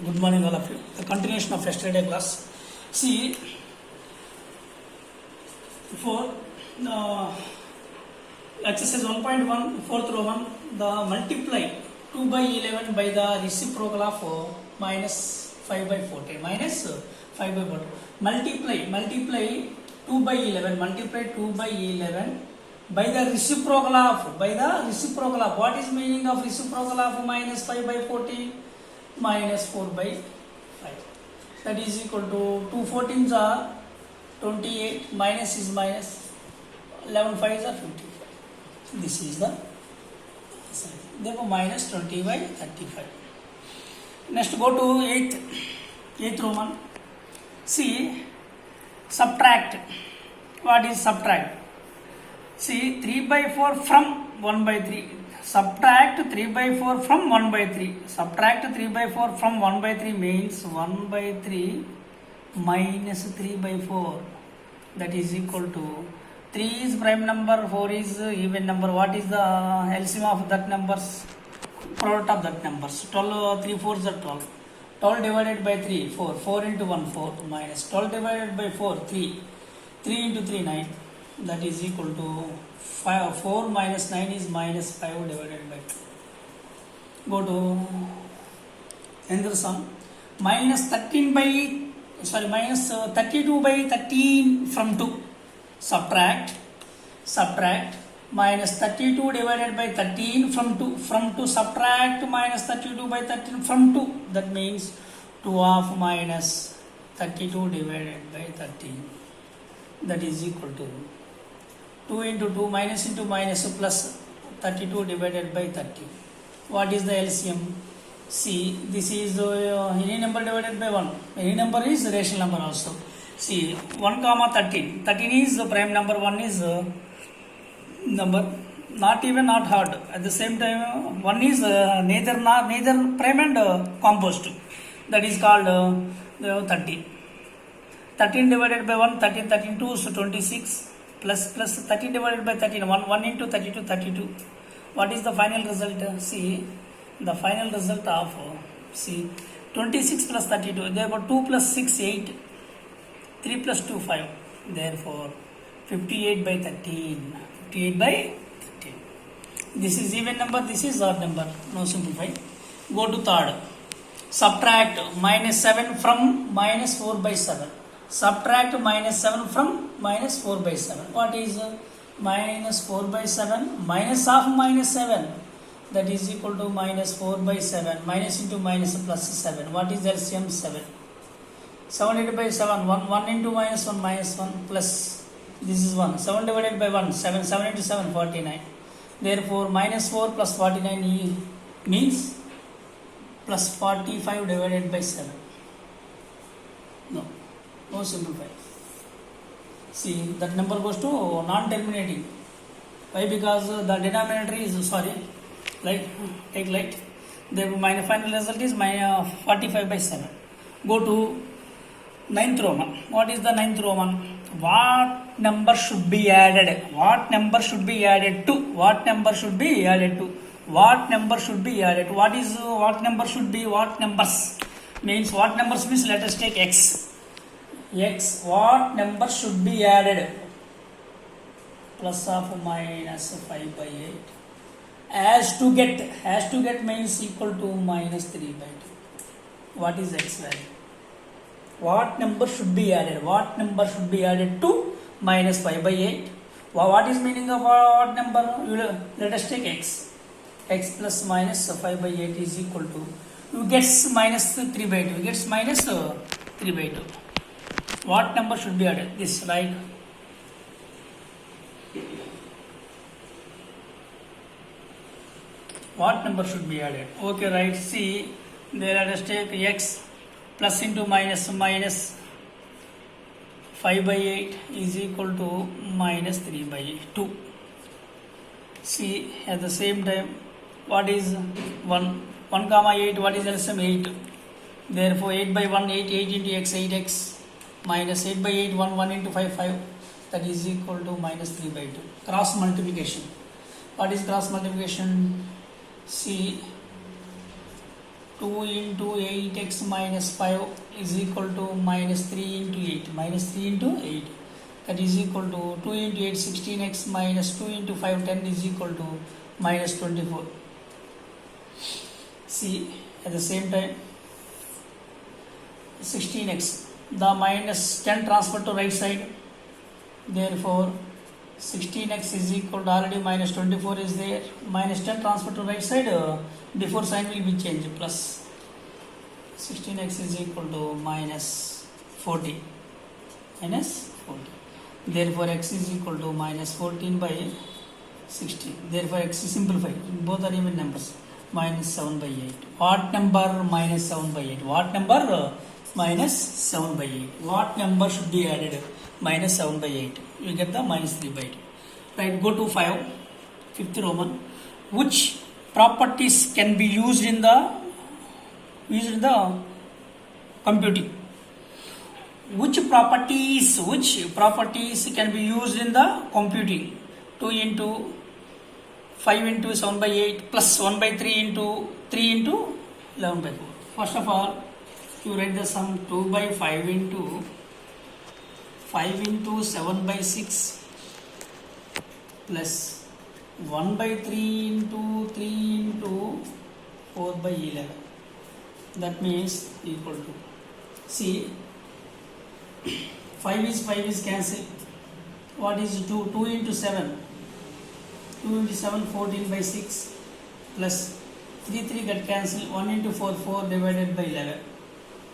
Good morning, all of you. The continuation of yesterday class. See, for exercise 1.1, fourth Roman, the multiply 2 by 11 by the reciprocal of minus 5 by 40. Minus 5 by 40. Multiply 2 by 11. Multiply 2 by 11 by the reciprocal of. What is meaning of reciprocal of minus 5 by 40? Minus 4 by 5. That is equal to 2 14s are 28, minus is minus, 11 5s are 55. This is the answer. Therefore minus 20 by 35. Next go to 8th Roman. See, subtract. What is subtract? See, 3 by 4 from 1 by 3. Subtract 3 by 4 from 1 by 3. Subtract 3 by 4 from 1 by 3 means 1 by 3 minus 3 by 4. That is equal to 3 is prime number, 4 is even number. What is the LCM of that numbers? Product of that numbers. 12, 3 4s are 12. 12 divided by 3, 4. 4 into 1, 4 minus 12 divided by 4, 3. 3 into 3, 9. That is equal to 4 minus 9 is minus 5 divided by 2. Go to another sum. Minus 32 by 13 from 2. Subtract minus 32 divided by 13 from 2. From 2 subtract minus 32 by 13 from 2. That means 2 of minus 32 divided by 13. That is equal to 2 into 2 minus into minus plus 32 divided by 30. What is the LCM? See, this is any number divided by 1. Any number is rational number also. See, 1 comma 13. 13 is the prime number, 1 is number. Not even, not hard. At the same time, 1 is neither prime and composed. That is called 13. 13 divided by 1, 13, 13, 2, so 26. Plus 13 divided by 13, 1 into 32, 32. What is the final result? See, the final result of 26 plus 32. Therefore 2 plus 6, 8. 3 plus 2, 5. Therefore 58 by 13. 58 by 13. This is even number, this is odd number. Now simplify. Go to third. Subtract minus 7 from minus 4 by 7. Subtract minus 7 from minus 4 by 7. What is minus 4 by 7? Minus of minus 7. That is equal to minus 4 by 7. Minus into minus plus 7. What is LCM? 7. 7 divided by 7. 1 into minus 1 minus 1 plus. This is 1. 7 divided by 1. 7. 7 into 7, 49. Therefore minus 4 plus 49 means plus 45 divided by 7. No, simplify. See, that number goes to non-terminating. Why? Because the denominator is, take light. Therefore, my final result is 45 by 7. Go to 9th Roman. What is the 9th Roman? What number should be added? What number should be added to? What number should be added to? What number should be added? What is what number should be? What numbers? Means what numbers means, let us take x. X, what number should be added? Plus of minus 5 by 8. As to get means equal to minus 3 by 2. What is x value? What number should be added? What number should be added to minus 5 by 8? What is meaning of what number? Let us take x. X plus minus 5 by 8 is equal to, you gets minus 3 by 2. Gets minus 3 by 2. What number should be added? This, right? What number should be added? Okay, right. See, there let us take x plus into minus 5 by 8 is equal to minus 3 by 2. See, at the same time, what is 1 comma 8? What is LCM? 8. Therefore 8 by 1, 8 into x, 8x. Minus 8 by 8, 1 into 5, 5. That is equal to minus 3 by 2. Cross multiplication. What is cross multiplication? See, 2 into 8x minus 5 is equal to minus 3 into 8. Minus 3 into 8. That is equal to 2 into 8 16x minus 2 into 5 10 is equal to minus 24. See, at the same time 16x, the minus 10 transfer to right side, therefore 16x is equal to already minus 24 is there, minus 10 transfer to right side, before sign will be changed, plus 16x is equal to minus 40, minus 40. Therefore x is equal to minus 14 by 16. Therefore x is simplified, both are even numbers. Minus 7 by 8. What number? Minus 7 by 8. What number? Minus 7 by 8. What number should be added? Minus 7 by 8. You get the minus 3 by 8. Right, go to 5. Fifth Roman. Which properties can be used in the computing? Which properties can be used in the computing? 2 into 5 into 7 by 8 plus 1 by 3 into 11 by 4. First of all, you write the sum 2 by 5 into 7 by 6 plus 1 by 3 into 4 by 11. That means equal to, see, 5 is cancelled. What is 2? 2 into 7. 2 into 7, 14 by 6 plus 3 get cancelled. 1 into 4, 4 divided by 11.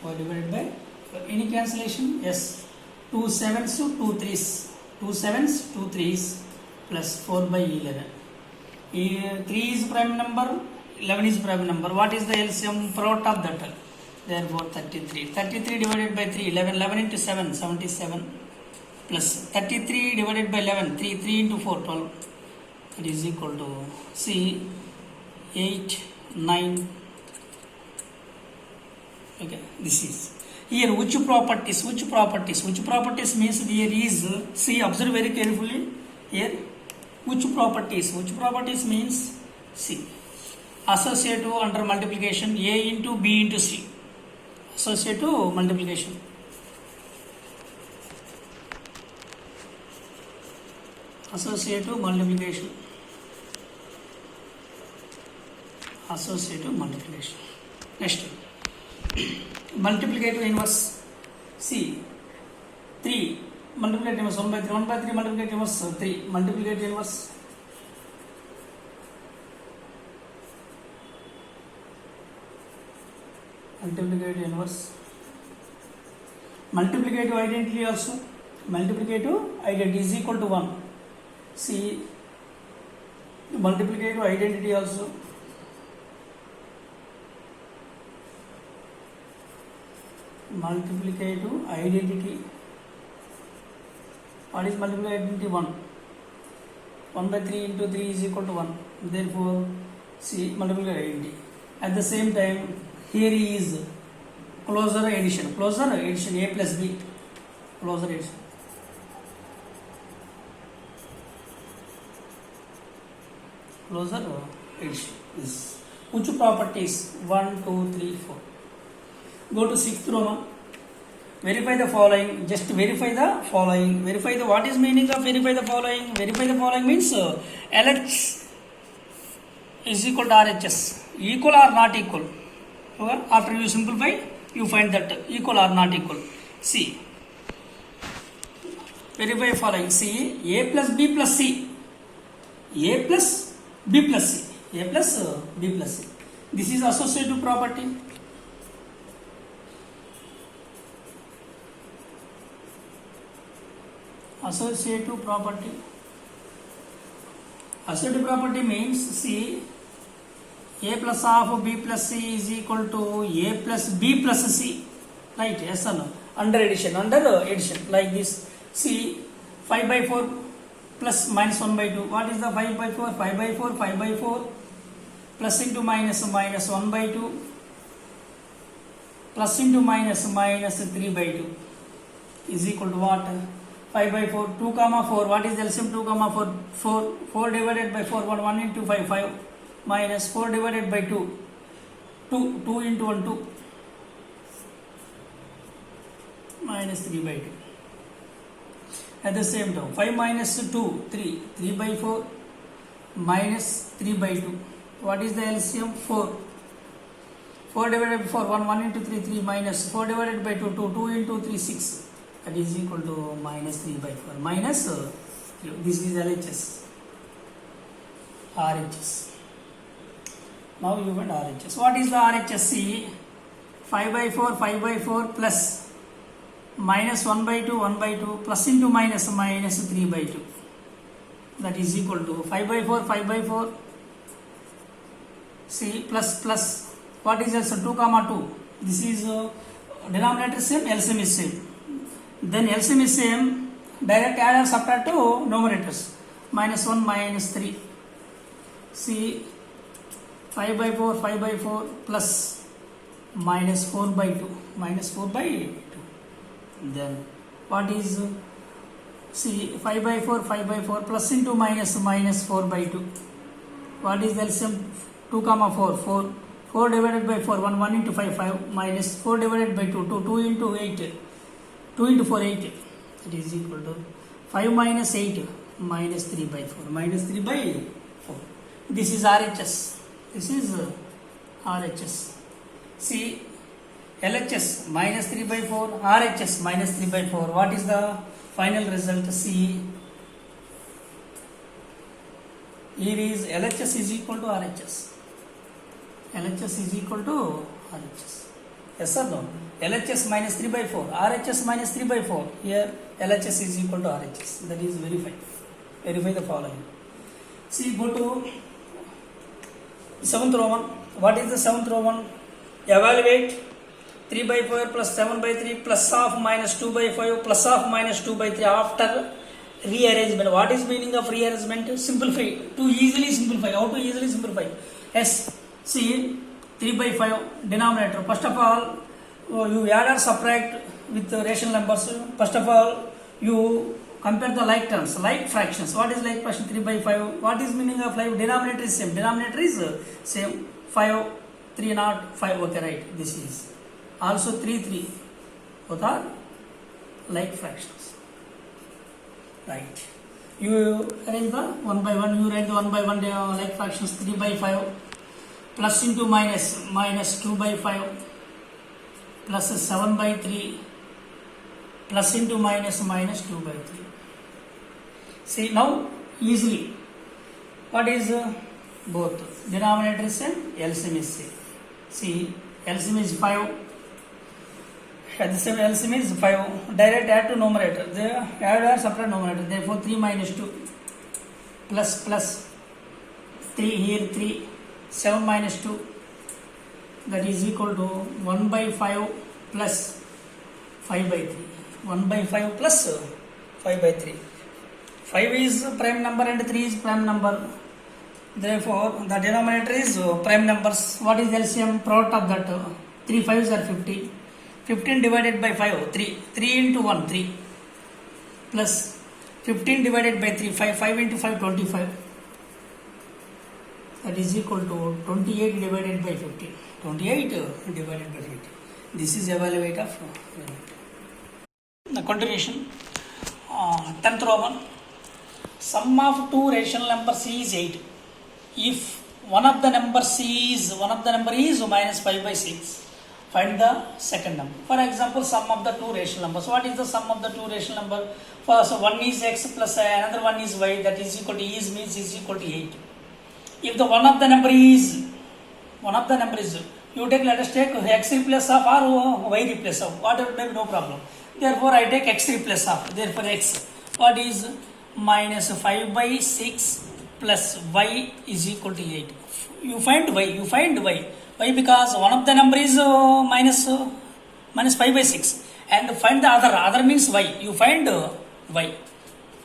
4 divided by 4. Any cancellation? Yes. 2 7s to 2 3s. 2 7s, 2 3s plus 4 by 11. 3 is prime number, 11 is prime number. What is the LCM product of that? Therefore 33. 33 divided by 3, 11 into 7, 77 plus 33 divided by 11, 3 into 4, 12. That is equal to, see, 8, 9. Okay, this is. Here, which properties means there is, see, observe very carefully. Here, which properties means, see, associative under multiplication, A into B into C. Associative multiplication. Associative multiplication. Next, multiplicative inverse. See, 3 multiplicative inverse 1 by 3, 1 by 3 multiplicative inverse 3, multiplicative inverse. Multiplicative inverse. Multiplicative identity also. Multiplicative identity is equal to 1. See, multiplicative identity also. Multiplicative identity. What is multiplicative identity? 1. 1 by 3 into 3 is equal to 1. Therefore, see, multiplicative identity. At the same time, here is closure addition. A plus B. Closure addition. Closure addition. This. Which properties? 1, 2, 3, 4. Go to 6th Roman. Verify the following. Just verify the following. What is meaning of verify the following? Verify the following means LH is equal to RHS. Equal or not equal? Okay? After you simplify, you find that equal or not equal. See. Verify following. See, A plus B plus C. A plus B plus C. A plus B plus C. This is associative property. Associative property means, see, A plus of B plus C is equal to A plus B plus C. Right? Yes or no? Under addition. Like this. See, 5 by 4 plus minus 1 by 2. What is the 5 by 4? 5 by 4, 5 by 4. Plus into minus 1 by 2. Plus into minus 3 by 2 is equal to what? 5 by 4, 2 comma 4. What is the LCM? 2 comma 4? 4 divided by 4, 1 into 5, 5 minus 4 divided by 2 2 into 1 2 minus 3 by 2. At the same time 5 minus 2 3 by 4 minus 3 by 2. What is the LCM? 4 divided by 4 1 into 3 3 minus 4 divided by 2 2 into 3 6, that is equal to minus 3 by 4 minus this is LHS. RHS. Now you find RHS. What is the RHS? See, 5 by 4 plus minus 1 by 2 plus into minus 3 by 2, that is equal to 5 by 4 see plus what is also 2 comma 2. This is denominator same, LCM is same. Then LCM is same, direct add and subtract to numerators. Minus 1 minus 3. See, 5 by 4 plus minus 4 by 2. Then what is, see, 5 by 4 plus into minus 4 by 2. What is the LCM? 2 comma 4 divided by 4 1 into 5 minus 4 divided by 2 into 8 2 into 4 8, it is equal to 5 minus 8 minus 3 by 4. This is RHS. See, LHS minus 3 by 4, RHS minus 3 by 4. What is the final result? See, here is LHS is equal to RHS. Yes or no? LHS minus 3 by 4, RHS minus 3 by 4. Here LHS is equal to RHS. That is verified. Verify the following. See, go to 7th Roman. What is the 7th Roman? Evaluate 3 by 4 plus 7 by 3 plus of minus 2 by 5 plus of minus 2 by 3 after rearrangement. What is meaning of rearrangement? Simplify. To easily simplify. How to easily simplify? Yes. See, 3 by 5 denominator. First of all, you add or subtract with the rational numbers. First of all, you compare the like terms, like fractions. What is like fraction? 3 by 5. What is meaning of like? Denominator is same. Denominator is same. 5, 3 not 5. Okay, right. This is also 3. Both are like fractions. Right. You arrange the 1 by 1. You write the 1 by 1 like fractions. 3 by 5 plus into minus 2 by 5 plus 7 by 3 plus into minus 2 by 3. See, now easily what is both denominator is same, LCM is same. See, LCM is 5, at the same LCM is 5, direct add to numerator, they add or subtract numerator, therefore 3 minus 2 plus 3 here 3, 7 minus 2, that is equal to 1 by 5 plus 5 by 3. 1 by 5 plus 5 by 3. 5 is prime number and 3 is prime number. Therefore, the denominator is prime numbers. What is LCM? Product of that 3 5s are 50. 15 divided by 5, 3. 3 into 1, 3. Plus 15 divided by 3, 5. 5 into 5, 25. That is equal to 28 divided by 15. 28 divided by 50. This is evaluate of the continuation. 10th Roman. Sum of two rational numbers is 8. If one of the number is minus 5 by 6, find the second number. For example, sum of the two rational numbers. What is the sum of the two rational number? First, one is x plus another one is y, that is equal to means is equal to 8. If the one of the number is, you take, let us take x replace of or y replace of, whatever may be, no problem. Therefore, I take x replace of, therefore x. What is minus 5 by 6 plus y is equal to 8. You find y. Why? Because one of the number is minus 5 by 6 and find the other means y. You find y.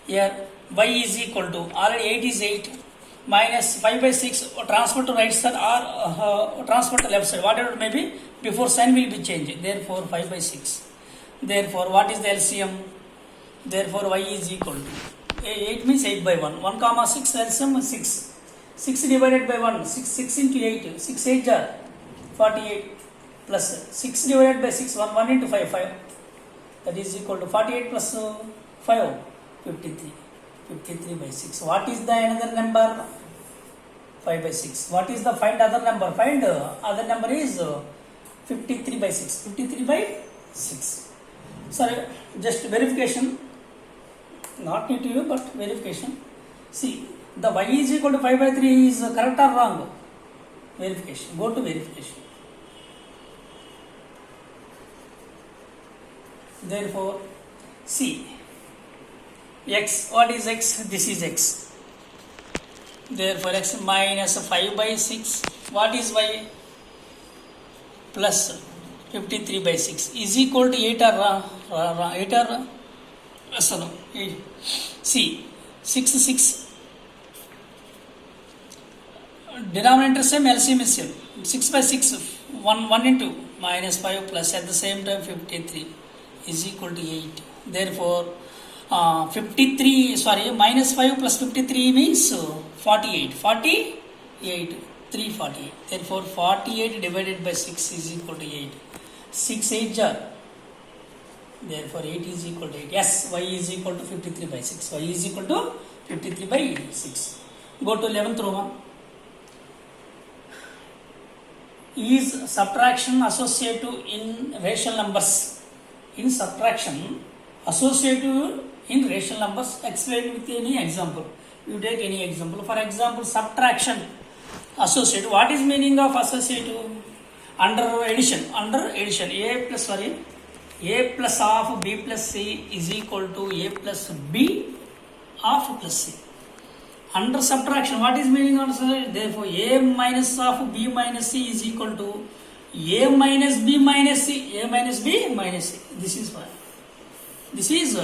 Here y is equal to, already 8 is 8 minus 5 by 6, transfer to right side or transfer to left side, whatever it may be, before sign will be changed. Therefore 5 by 6. Therefore what is the LCM? Therefore y is equal to 8 means 8 by 1. 1 comma 6, LCM 6. 6 divided by 1, 6 into 8, 6 8 are 48 plus 6 divided by 6, 1 into 5, 5. That is equal to 48 plus 5, 53. 53 by 6. What is the another number? 5 by 6. What is the find other number? Find other number is 53 by 6. 53 by 6. Sorry, just verification. Not need to you, but verification. See, the y is equal to 5 by 3 is correct or wrong? Verification. Go to verification. Therefore, see, x, what is x? This is x. Therefore, x minus 5 by 6. What is y? Plus 53 by 6 is equal to 8 or 8 or no, 8. See, 6, 6. Denominator same, LCM is same. 6 by 6, 1 into minus 5 plus at the same time 53 is equal to 8. Therefore, minus 5 plus 53 means 48. 48, 348. Therefore, 48 divided by 6 is equal to 8. 6 8 are. Therefore, 8 is equal to 8. Yes, y is equal to 53 by 6. Y is equal to 53 by 6. Go to 11th Roman. Is subtraction associative in rational numbers? In subtraction associative in rational numbers, explain with any example. You take any example. For example, subtraction associative. What is meaning of associative? Under addition. A plus of b plus c is equal to a plus b of plus c. Under subtraction, what is meaning of subtraction? Therefore, a minus of b minus c is equal to a minus b minus c. A minus b minus c. This is why. This is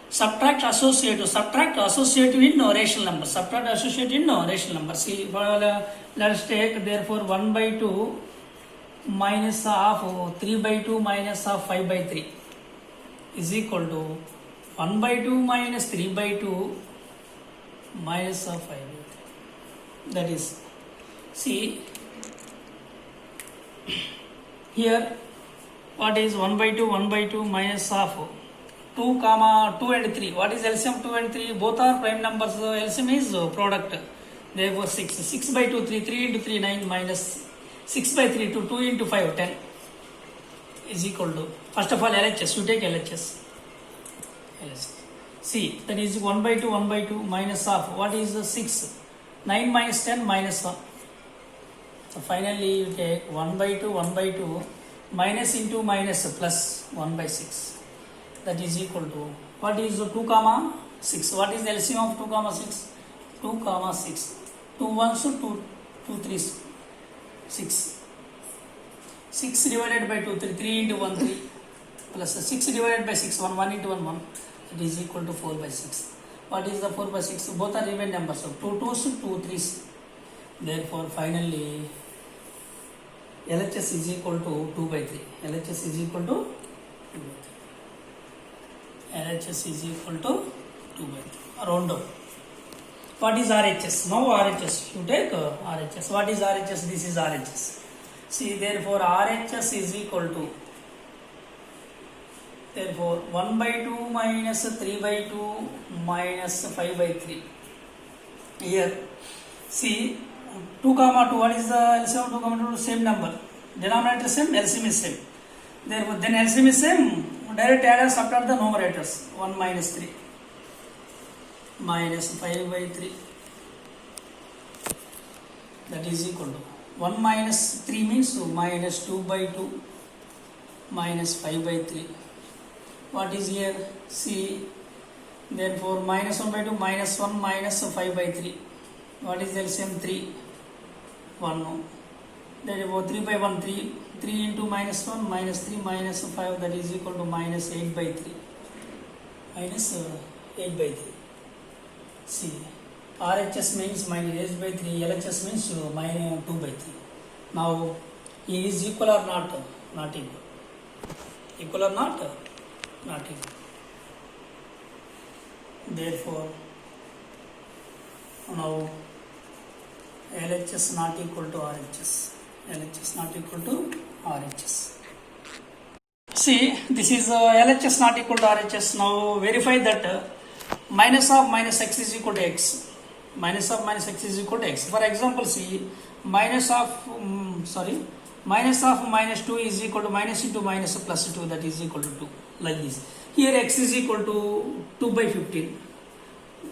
subtract associative in rational number. Subtract associative in rational number. See, let us take therefore 1 by 2 minus of 3 by 2 minus of 5 by 3 is equal to 1 by 2 minus 3 by 2 minus of 5 by 3. That is, see, here what is 1 by 2 minus of 2 comma 2 and 3. What is LCM 2 and 3? Both are prime numbers. LCM is product. Therefore 6. 6 by 2 3. 3 into 3 9 minus 6 by 3 2 into 5 10 is equal to, first of all, LHS. You take LHS. See, that is 1 by 2 minus of, what is 6? 9 minus 10 minus 1. So finally you take 1 by 2 minus into minus plus 1 by 6. That is equal to, what is 2 comma 6? What is the LCM of 2 comma 6? 2 comma 6. 2 1s, 2 3s, 6. 6 divided by 2, 3. 3 into 1, 3. Plus 6 divided by 6, 1. 1 into 1, 1. It is equal to 4 by 6. What is the 4 by 6? Both are even numbers. So 2 2s, 2 3s. Therefore, finally, LHS is equal to 2 by 3. LHS is equal to 2 by 3. LHS is equal to 2 by 3. Round up. What is RHS? Now RHS. You take RHS. What is RHS? This is RHS. See, therefore, RHS is equal to, therefore, 1 by 2 minus 3 by 2 minus 5 by 3. Here, see, 2 comma 2. What is the LCM of 2 comma 2? Same number. Denominator same, LCM is same. Therefore, then LCM is same. Direct add and subtract the numerators. 1 minus 3 minus 5 by 3. That is equal to 1 minus 3 means minus 2 by 2 minus 5 by 3. What is here? See, therefore minus 1 by 2 minus 1 minus 5 by 3. What is the LCM? 3. 1. Therefore 3 by 1 3. 3 into minus 1 minus 3 minus 5, that is equal to minus 8 by 3. Minus 8 by 3. See, RHS means minus 8 by 3, LHS means minus 2 by 3. Now, he is equal or not? Not equal. Equal or not? Not equal. Therefore, now LHS not equal to RHS. LHS not equal to RHS. See, this is LHS not equal to RHS. Now verify that minus of minus x is equal to x. Minus of minus x is equal to x. For example, see, minus of minus 2 is equal to minus into minus plus 2, that is equal to 2, like this. Here x is equal to 2 by 15.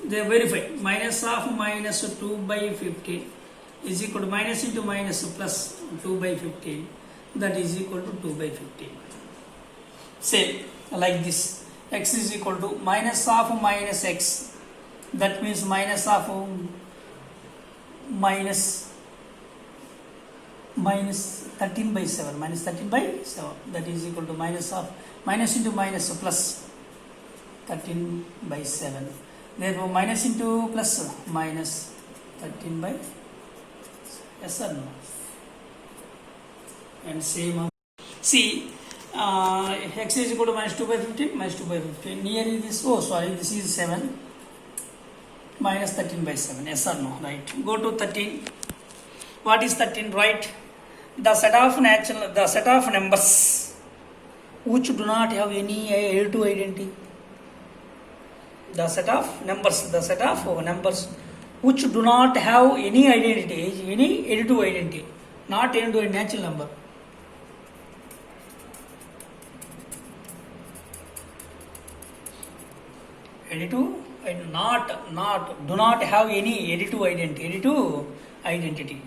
They verify minus of minus 2 by 15 is equal to minus into minus plus 2 by 15, that is equal to 2 by 15. Say like this, x is equal to minus of minus x, that means minus of minus 13 by 7, minus 13 by 7, that is equal to minus of minus into minus plus 13 by 7. Therefore minus into plus minus 13 by, yes or no? And same, see, x is equal to minus 2 by 15, minus 2 by 15. Near this, this is 7, minus 13 by 7, yes or no? Right. Go to 13. What is 13? Right. The set of numbers which do not have any additive identity. The set of numbers which do not have any identity, any additive identity, not into a natural number. Additive, do not have any additive identity.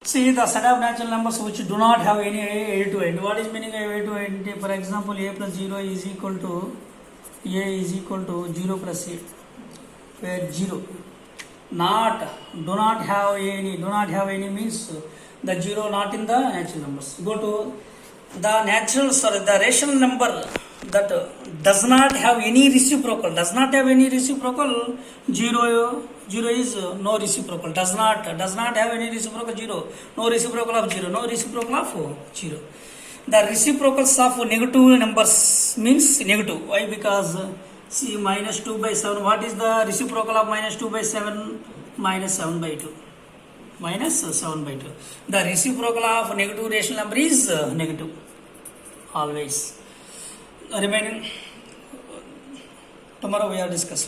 See, the set of natural numbers which do not have any additive identity. What is meaning of additive identity? For example, a plus 0 is equal to 0 plus a, where 0 do not have any means the 0 not in the natural numbers. Go to the rational number that does not have any reciprocal. 0 is no reciprocal. Does not have any reciprocal. 0, no reciprocal of 0, no reciprocal of 0. The reciprocals of negative numbers means negative. Why? Because see, minus 2 by 7. What is the reciprocal of minus 2 by 7? Minus 7 by 2. Minus 7 by 2. The reciprocal of negative rational number is negative. Always. Remaining, tomorrow we are discussing.